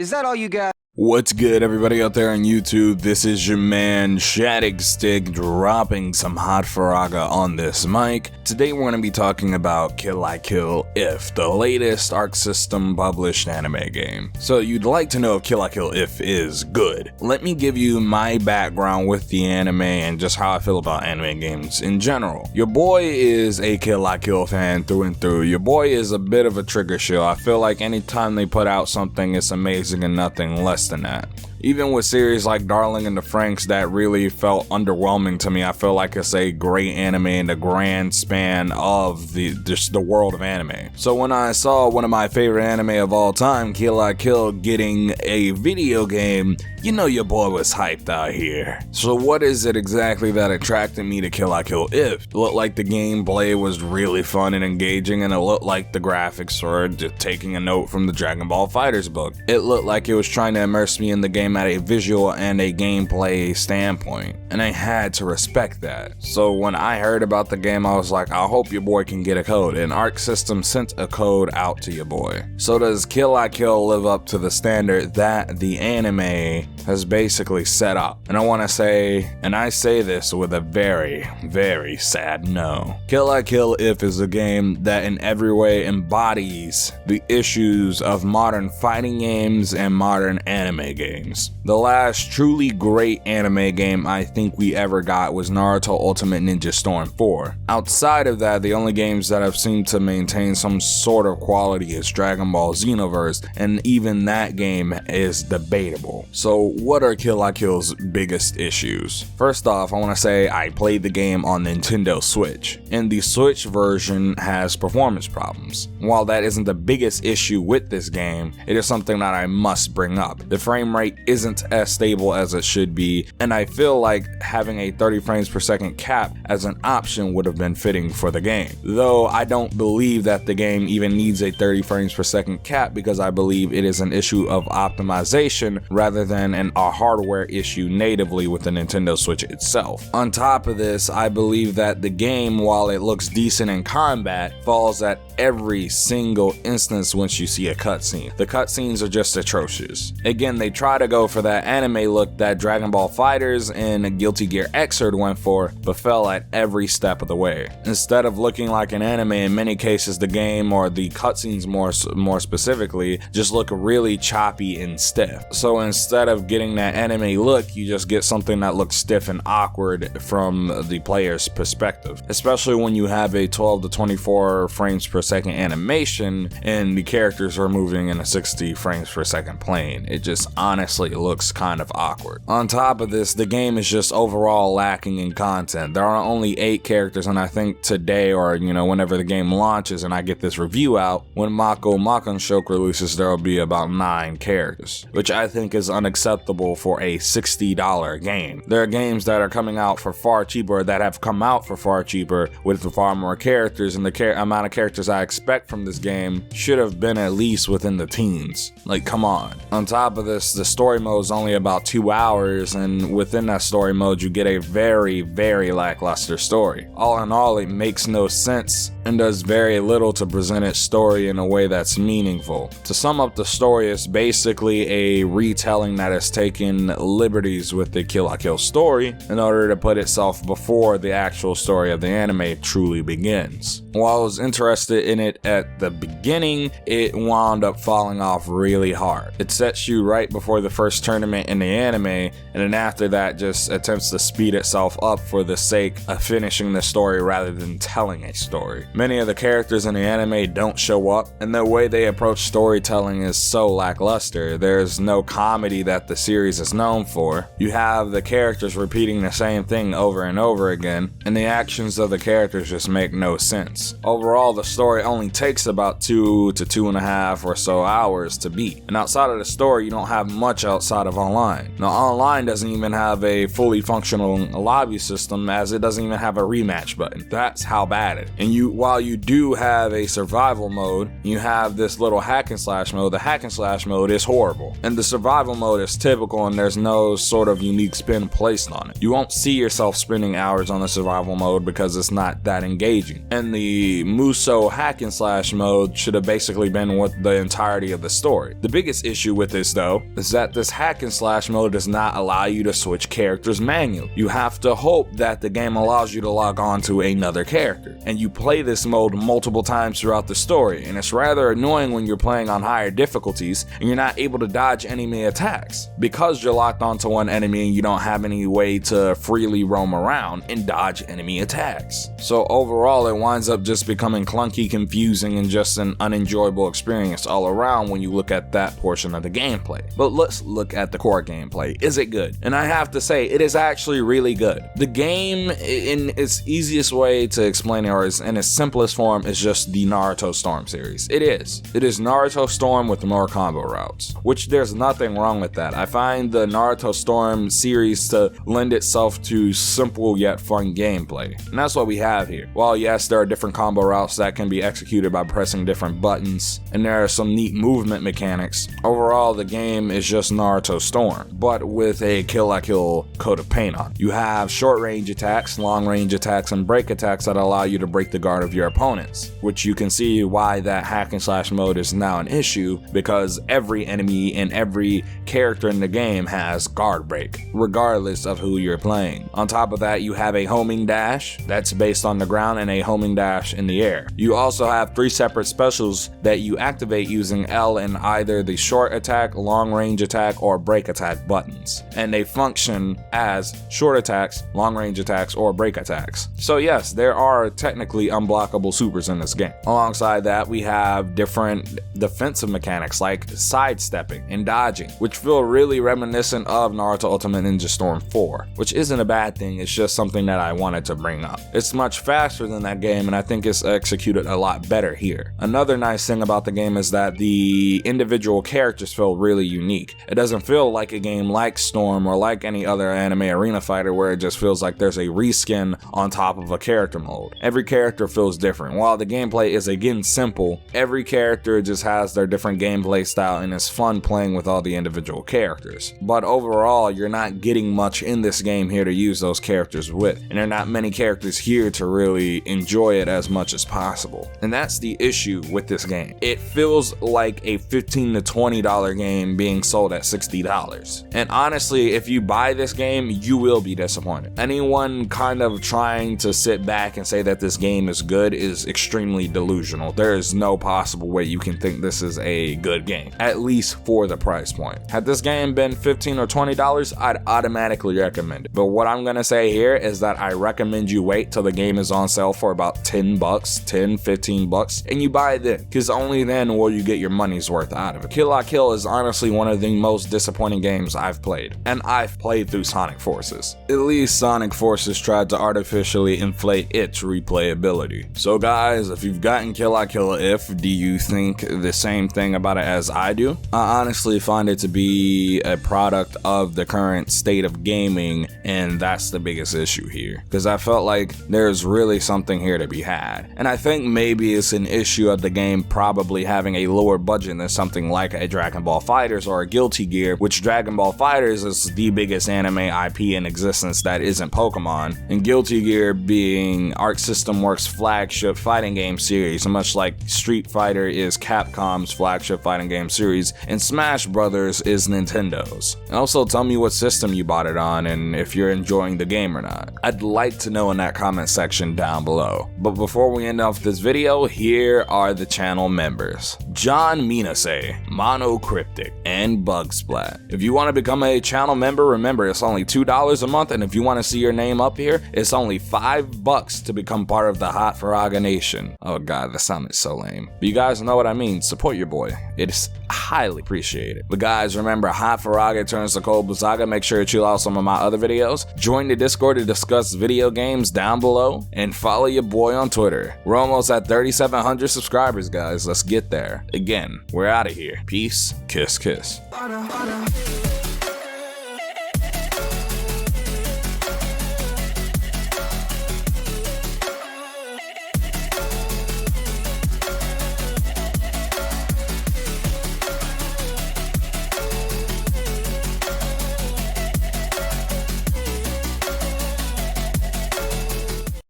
Is that all you got? What's good, everybody out there on YouTube? This is your man Shadicstick dropping some hot faraga on this mic. Today we're going to be talking about Kill la Kill If, the latest Arc System published anime game. So you'd like to know if Kill la Kill If is good. Let me give you my background with the anime and just how I feel about anime games in general. Your boy is a Kill la Kill fan through and through. Your boy is a bit of a trigger shill. I feel like anytime they put out something, it's amazing and nothing less than that. Even with series like Darling in the Franxx that really felt underwhelming to me, I feel like it's a great anime in the grand span of the world of anime. So when I saw one of my favorite anime of all time, Kill la Kill, getting a video game, you know your boy was hyped out here. So what is it exactly that attracted me to Kill la Kill If? It looked like the gameplay was really fun and engaging, and it looked like the graphics were just taking a note from the Dragon Ball FighterZ book. It looked like it was trying to immerse me in the game at a visual and a gameplay standpoint, and I had to respect that. So when I heard about the game, I was like, I hope your boy can get a code, and Arc System sent a code out to your boy. So does Kill la Kill live up to the standard that the anime has basically set up? And I want to say, and I say this with a very, very sad no. Kill la Kill If is a game that in every way embodies the issues of modern fighting games and modern anime games. The last truly great anime game I think we ever got was Naruto Ultimate Ninja Storm 4. Outside of that, the only games that have seemed to maintain some sort of quality is Dragon Ball Xenoverse, and even that game is debatable. So what are Kill la Kill's biggest issues? First off, I want to say I played the game on Nintendo Switch, and the Switch version has performance problems. While that isn't the biggest issue with this game, it is something that I must bring up. The frame rate isn't as stable as it should be, and I feel like having a 30 frames per second cap as an option would have been fitting for the game. Though I don't believe that the game even needs a 30 frames per second cap, because I believe it is an issue of optimization rather than a hardware issue natively with the Nintendo Switch itself. On top of this, I believe that the game, while it looks decent in combat, falls at every single instance once you see a cutscene. The cutscenes are just atrocious. Again, they try to go for that anime look that Dragon Ball FighterZ and Guilty Gear Xrd went for, but fell at every step of the way. Instead of looking like an anime, in many cases the game, or the cutscenes more specifically, just look really choppy and stiff. So instead of getting that anime look, you just get something that looks stiff and awkward from the player's perspective, especially when you have a 12 to 24 frames per second animation and the characters are moving in a 60 frames per second plane. It just honestly looks kind of awkward. On top of this, the game is just overall lacking in content. There are only 8 characters, and I think today, or whenever the game launches and I get this review out, when Mako Shoku releases, there will be about 9 characters, which I think is unacceptable for a $60 game. There are games that are coming out for far cheaper, that have come out for far cheaper with far more characters, and the amount of characters I expect from this game should have been at least within the teens. Like, come on. On top of this, the story mode is only about 2 hours, and within that story mode you get a very, very lackluster story. All in all, it makes no sense and does very little to present its story in a way that's meaningful. To sum up the story, it's basically a retelling that has taken liberties with the Kill la Kill story in order to put itself before the actual story of the anime truly begins. While I was interested in it at the beginning, it wound up falling off really hard. It sets you right before the first tournament in the anime, and then after that just attempts to speed itself up for the sake of finishing the story rather than telling a story. Many of the characters in the anime don't show up, and the way they approach storytelling is so lackluster. There's no comedy that the series is known for. You have the characters repeating the same thing over and over again, and the actions of the characters just make no sense. Overall, the story only takes about 2 to 2.5 or so hours to beat, and outside of the story you don't have much outside of online. Now, online doesn't even have a fully functional lobby system, as it doesn't even have a rematch button. That's how bad it is. And while you do have a survival mode, you have this little hack and slash mode. The hack and slash mode is horrible, and the survival mode is typical, and there's no sort of unique spin placed on it. You won't see yourself spending hours on the survival mode because it's not that engaging. And the Muso hack and slash mode should have basically been what the entirety of the story. The biggest issue with this though is that this hack and slash mode does not allow you to switch characters manually. You have to hope that the game allows you to log on to another character, and you play this mode multiple times throughout the story, and it's rather annoying when you're playing on higher difficulties and you're not able to dodge enemy attacks because you're locked onto one enemy and you don't have any way to freely roam around and dodge enemy attacks. So overall, it winds up just becoming clunky, confusing, and just an unenjoyable experience all around when you look at that portion of the gameplay. But let's look at the core gameplay. Is it good? And I have to say, it is actually really good. The game, in its easiest way to explain it, or in its simplest form, is just the Naruto Storm series. It is Naruto Storm with more combo routes, which there's nothing wrong with that. I find the Naruto Storm series to lend itself to simple yet fun gameplay, and that's what we have here. While yes, there are different combo routes that can be executed by pressing different buttons, and there are some neat movement mechanics, overall the game is just Naruto Storm, but with a kill-I-kill coat of paint on. You have short range attacks, long range attacks, and break attacks that allow you to break the guard of your opponents, which you can see why that hack and slash mode is now an issue, because every enemy and every character in the game has guard break, regardless of who you're playing. On top of that, you have a homing dash that's based on the ground and a homing dash in the air. You also have 3 separate specials that you activate using L in either the short attack, long range attack, or break attack buttons, and they function as short attacks, long range attacks, or break attacks. So yes, there are technically unblockable supers in this game. Alongside that, we have different defensive mechanics like sidestepping and dodging, which feel really reminiscent of Naruto Ultimate Ninja Storm 4, which isn't a bad thing, it's just something that I wanted to bring up. It's much faster than that game, and I think it's executed a lot better here. Another nice thing about the game is that the individual characters feel really unique. It doesn't feel like a game like Storm or like any other anime arena fighter where it just feels like there's a reskin on top of a character mode. Every character feels different. While the gameplay is again simple, every character just has their different gameplay style, and it's fun playing with all the individual characters. But overall, you're not getting much in this game here to use those characters with, and there are not many characters here to really enjoy it as much as possible. And that's the issue with this game. It feels like a $15 to $20 game being sold at $60. And honestly, if you buy this game, you will be disappointed. Anyone kind of trying to sit back and say that this game is good is extremely delusional. There is no possible way you can think this is a good game, at least for the price point. Had this game been $15 or $20, I'd automatically recommend it. But what I'm gonna say here is that I recommend you wait till the game is on sale for about $10, $15, and you buy it then, because only then will you get your money's worth out of it. kill-I-kill is honestly one of the most disappointing games I've played, and I've played through Sonic Forces. At least Sonic Forces tried to artificially inflate its replayability. So guys, if you've gotten kill-I-kill do you think the same thing about it as I do? I honestly find it to be a product of the current state of gaming, and that's the biggest issue here, because I felt like there's really something here to be had. And I think maybe it's an issue of the game probably having a lower budget than something like a Dragon Ball FighterZ or a Guilty Gear, which Dragon Ball FighterZ is the biggest anime IP in existence that isn't Pokemon, and Guilty Gear being Arc System Works' flagship fighting game series, much like Street Fighter is Capcom's flagship fighting game series, and Smash Brothers is Nintendo's. Also, tell me what system you bought it on and if you're enjoying the game or not. I'd like to know in that comment section down below. But before we end off this video, here are the channel members: John Minase, Mono Cryptic, and Bugsplat. If you want to become a channel member, remember it's only $2 a month, and if you want to see your name up here, it's only $5 to become part of the Hot Faraga Nation. Oh god, that sounded so lame. But you guys know what I mean. Support your boy. It's highly appreciated. But guys, remember, Hot Faraga turns to Cold Bazaga. Make sure to chill out some of my other videos. Join the Discord to discuss video games down below, and follow your boy on Twitter. We're almost at 3,700 subscribers, guys. Let's get there. Again, we're out of here. Peace. Kiss, kiss.